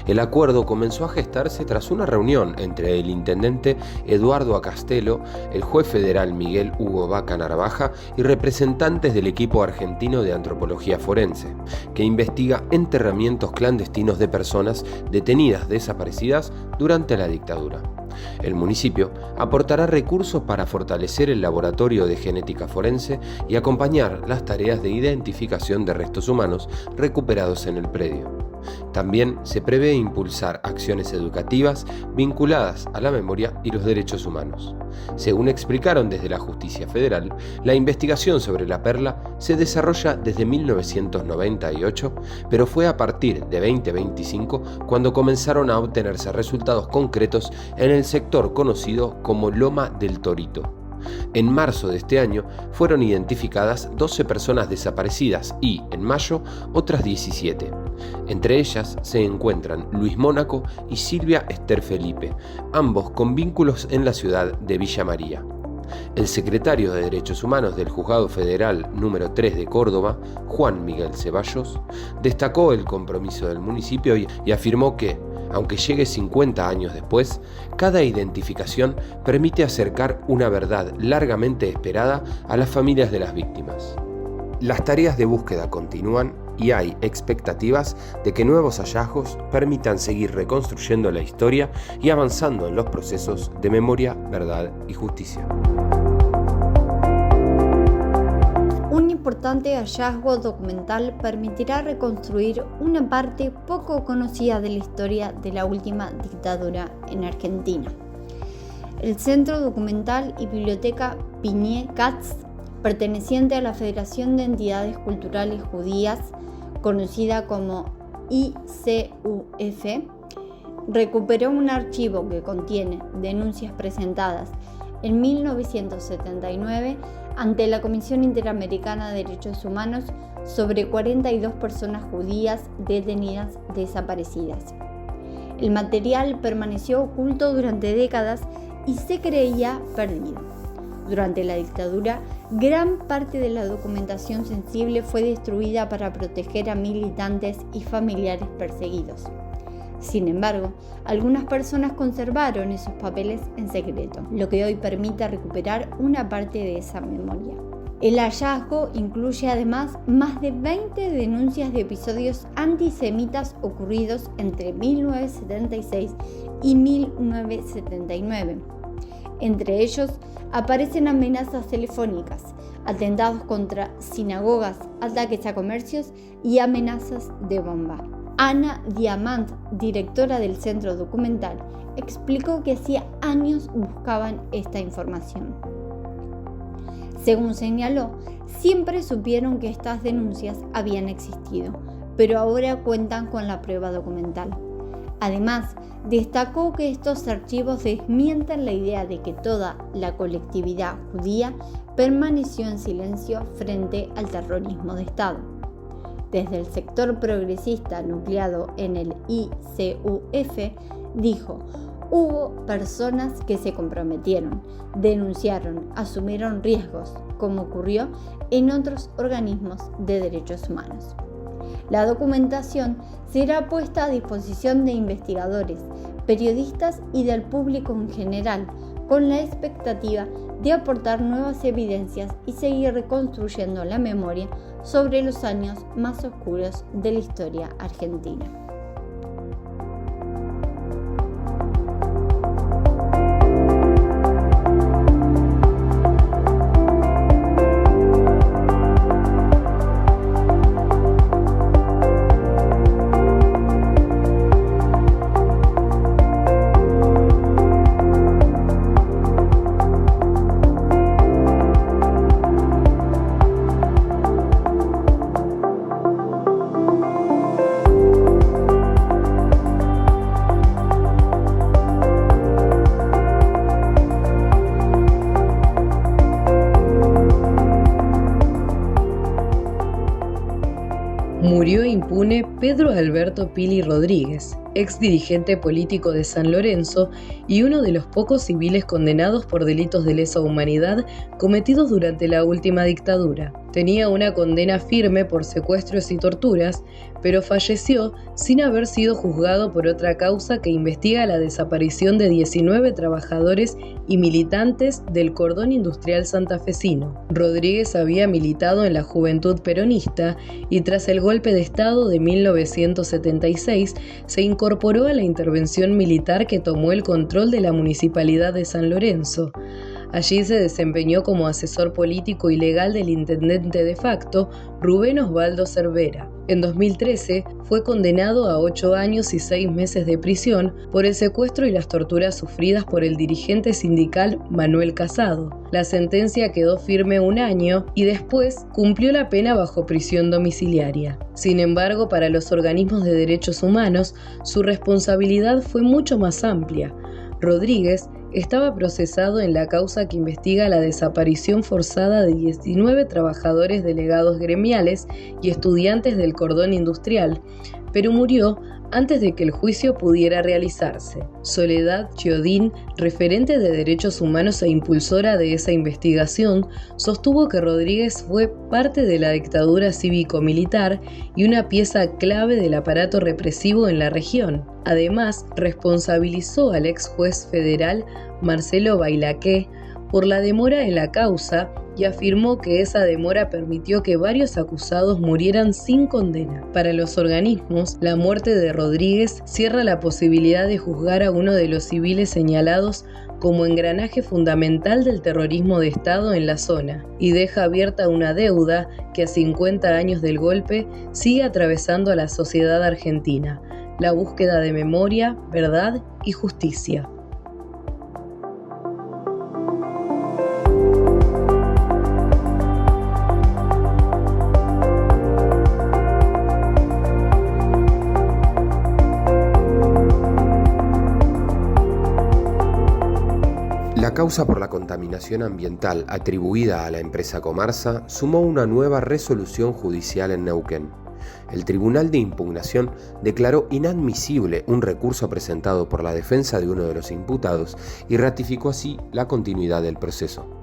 El acuerdo comenzó a gestarse tras una reunión entre el intendente Eduardo Acastelo, el juez federal Miguel Hugo Vaca Narvaja y representantes del equipo argentino de antropología forense, que investiga enterramientos clandestinos de personas detenidas desaparecidas durante la dictadura. El municipio aportará recursos para fortalecer el laboratorio de genética forense y acompañar las tareas de identificación de restos humanos recuperados en el predio. También se prevé impulsar acciones educativas vinculadas a la memoria y los derechos humanos. Según explicaron desde la Justicia Federal, la investigación sobre La Perla se desarrolla desde 1998, pero fue a partir de 2025 cuando comenzaron a obtenerse resultados concretos en el sector conocido como Loma del Torito. En marzo de este año fueron identificadas 12 personas desaparecidas y, en mayo, otras 17. Entre ellas se encuentran Luis Mónaco y Silvia Esther Felipe, ambos con vínculos en la ciudad de Villa María. El secretario de Derechos Humanos del Juzgado Federal número 3 de Córdoba, Juan Miguel Ceballos, destacó el compromiso del municipio y afirmó que, aunque llegue 50 años después, cada identificación permite acercar una verdad largamente esperada a las familias de las víctimas. Las tareas de búsqueda continúan y hay expectativas de que nuevos hallazgos permitan seguir reconstruyendo la historia y avanzando en los procesos de memoria, verdad y justicia. Un importante hallazgo documental permitirá reconstruir una parte poco conocida de la historia de la última dictadura en Argentina. El Centro Documental y Biblioteca Piñé Katz, perteneciente a la Federación de Entidades Culturales Judías, conocida como ICUF, recuperó un archivo que contiene denuncias presentadas en 1979 ante la Comisión Interamericana de Derechos Humanos sobre 42 personas judías detenidas desaparecidas. El material permaneció oculto durante décadas y se creía perdido. Durante la dictadura, gran parte de la documentación sensible fue destruida para proteger a militantes y familiares perseguidos. Sin embargo, algunas personas conservaron esos papeles en secreto, lo que hoy permite recuperar una parte de esa memoria. El hallazgo incluye además más de 20 denuncias de episodios antisemitas ocurridos entre 1976 y 1979. Entre ellos aparecen amenazas telefónicas, atentados contra sinagogas, ataques a comercios y amenazas de bomba. Ana Diamant, directora del Centro Documental, explicó que hacía años buscaban esta información. Según señaló, siempre supieron que estas denuncias habían existido, pero ahora cuentan con la prueba documental. Además, destacó que estos archivos desmienten la idea de que toda la colectividad judía permaneció en silencio frente al terrorismo de Estado. Desde el sector progresista nucleado en el ICUF, dijo: hubo personas que se comprometieron, denunciaron, asumieron riesgos, como ocurrió en otros organismos de derechos humanos. La documentación será puesta a disposición de investigadores, periodistas y del público en general con la expectativa de aportar nuevas evidencias y seguir reconstruyendo la memoria sobre los años más oscuros de la historia argentina. Murió impune Pedro Alberto Pili Rodríguez, ex dirigente político de San Lorenzo y uno de los pocos civiles condenados por delitos de lesa humanidad cometidos durante la última dictadura. Tenía una condena firme por secuestros y torturas, pero falleció sin haber sido juzgado por otra causa que investiga la desaparición de 19 trabajadores y militantes del cordón industrial santafesino. Rodríguez había militado en la Juventud Peronista y tras el golpe de Estado de 1976 se incorporó a la intervención militar que tomó el control de la Municipalidad de San Lorenzo. Allí se desempeñó como asesor político y legal del intendente de facto, Rubén Osvaldo Cervera. En 2013 fue condenado a 8 años y 6 meses de prisión por el secuestro y las torturas sufridas por el dirigente sindical Manuel Casado. La sentencia quedó firme 1 año y después cumplió la pena bajo prisión domiciliaria. Sin embargo, para los organismos de derechos humanos, su responsabilidad fue mucho más amplia. Rodríguez estaba procesado en la causa que investiga la desaparición forzada de 19 trabajadores delegados gremiales y estudiantes del cordón industrial, pero murió antes de que el juicio pudiera realizarse. Soledad Chiodín, referente de derechos humanos e impulsora de esa investigación, sostuvo que Rodríguez fue parte de la dictadura cívico-militar y una pieza clave del aparato represivo en la región. Además, responsabilizó al ex juez federal Marcelo Bailaqué por la demora en la causa y afirmó que esa demora permitió que varios acusados murieran sin condena. Para los organismos, la muerte de Rodríguez cierra la posibilidad de juzgar a uno de los civiles señalados como engranaje fundamental del terrorismo de Estado en la zona y deja abierta una deuda que a 50 años del golpe sigue atravesando a la sociedad argentina: la búsqueda de memoria, verdad y justicia. La causa por la contaminación ambiental atribuida a la empresa Comarsa sumó una nueva resolución judicial en Neuquén. El Tribunal de Impugnación declaró inadmisible un recurso presentado por la defensa de uno de los imputados y ratificó así la continuidad del proceso.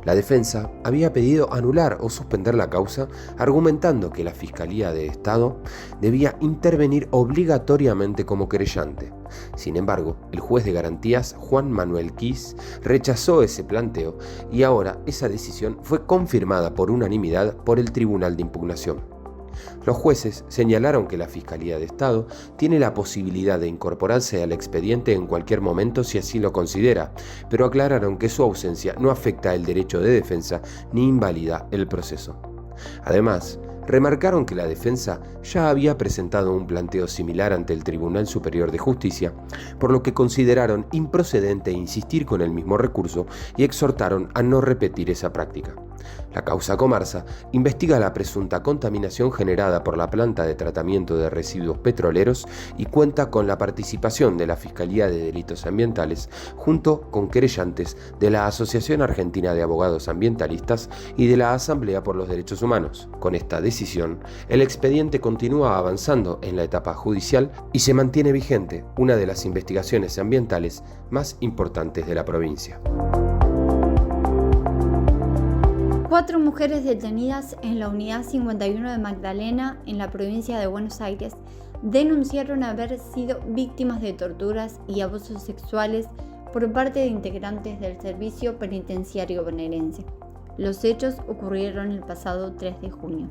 La defensa había pedido anular o suspender la causa, argumentando que la Fiscalía de Estado debía intervenir obligatoriamente como querellante. Sin embargo, el juez de garantías, Juan Manuel Kiss, rechazó ese planteo y ahora esa decisión fue confirmada por unanimidad por el Tribunal de Impugnación. Los jueces señalaron que la Fiscalía de Estado tiene la posibilidad de incorporarse al expediente en cualquier momento si así lo considera, pero aclararon que su ausencia no afecta el derecho de defensa ni invalida el proceso. Además, remarcaron que la defensa ya había presentado un planteo similar ante el Tribunal Superior de Justicia, por lo que consideraron improcedente insistir con el mismo recurso y exhortaron a no repetir esa práctica. La causa Comarsa investiga la presunta contaminación generada por la planta de tratamiento de residuos petroleros y cuenta con la participación de la Fiscalía de Delitos Ambientales junto con querellantes de la Asociación Argentina de Abogados Ambientalistas y de la Asamblea por los Derechos Humanos. Con esta decisión, el expediente continúa avanzando en la etapa judicial y se mantiene vigente una de las investigaciones ambientales más importantes de la provincia. 4 mujeres detenidas en la unidad 51 de Magdalena, en la provincia de Buenos Aires, denunciaron haber sido víctimas de torturas y abusos sexuales por parte de integrantes del Servicio Penitenciario Bonaerense. Los hechos ocurrieron el pasado 3 de junio.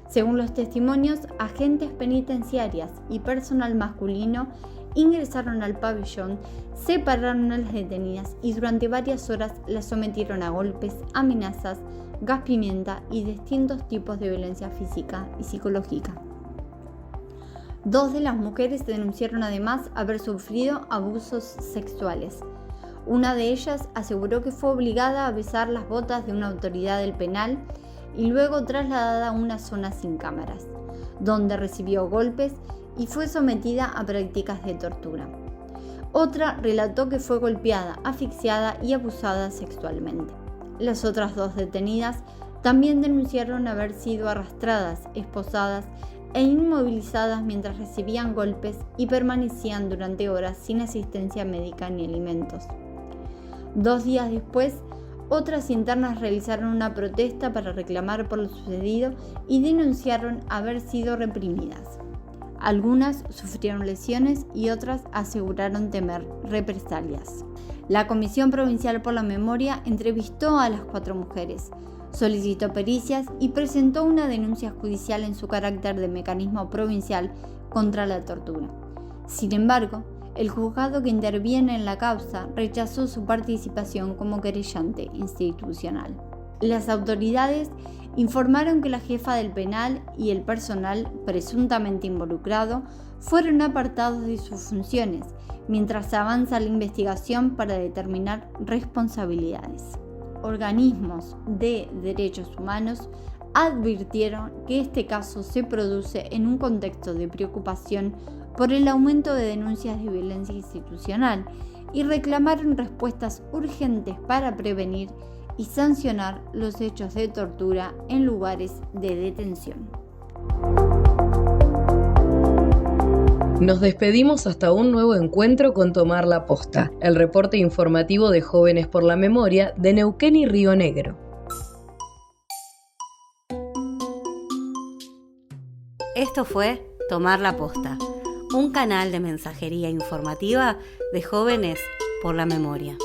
Según los testimonios, agentes penitenciarias y personal masculino ingresaron al pabellón, separaron a las detenidas y durante varias horas las sometieron a golpes, amenazas, gas pimienta y distintos tipos de violencia física y psicológica. 2 de las mujeres denunciaron además haber sufrido abusos sexuales. Una de ellas aseguró que fue obligada a besar las botas de una autoridad del penal y luego trasladada a una zona sin cámaras, donde recibió golpes y fue sometida a prácticas de tortura. Otra relató que fue golpeada, asfixiada y abusada sexualmente. Las otras 2 detenidas también denunciaron haber sido arrastradas, esposadas e inmovilizadas mientras recibían golpes y permanecían durante horas sin asistencia médica ni alimentos. 2 días después, otras internas realizaron una protesta para reclamar por lo sucedido y denunciaron haber sido reprimidas. Algunas sufrieron lesiones y otras aseguraron temer represalias. La Comisión Provincial por la Memoria entrevistó a las 4 mujeres, solicitó pericias y presentó una denuncia judicial en su carácter de mecanismo provincial contra la tortura. Sin embargo, el juzgado que interviene en la causa rechazó su participación como querellante institucional. Las autoridades informaron que la jefa del penal y el personal presuntamente involucrado fueron apartados de sus funciones, mientras avanza la investigación para determinar responsabilidades. Organismos de derechos humanos advirtieron que este caso se produce en un contexto de preocupación por el aumento de denuncias de violencia institucional y reclamaron respuestas urgentes para prevenir y sancionar los hechos de tortura en lugares de detención. Nos despedimos hasta un nuevo encuentro con Tomar la Posta, el reporte informativo de Jóvenes por la Memoria de Neuquén y Río Negro. Esto fue Tomar la Posta, un canal de mensajería informativa de Jóvenes por la Memoria.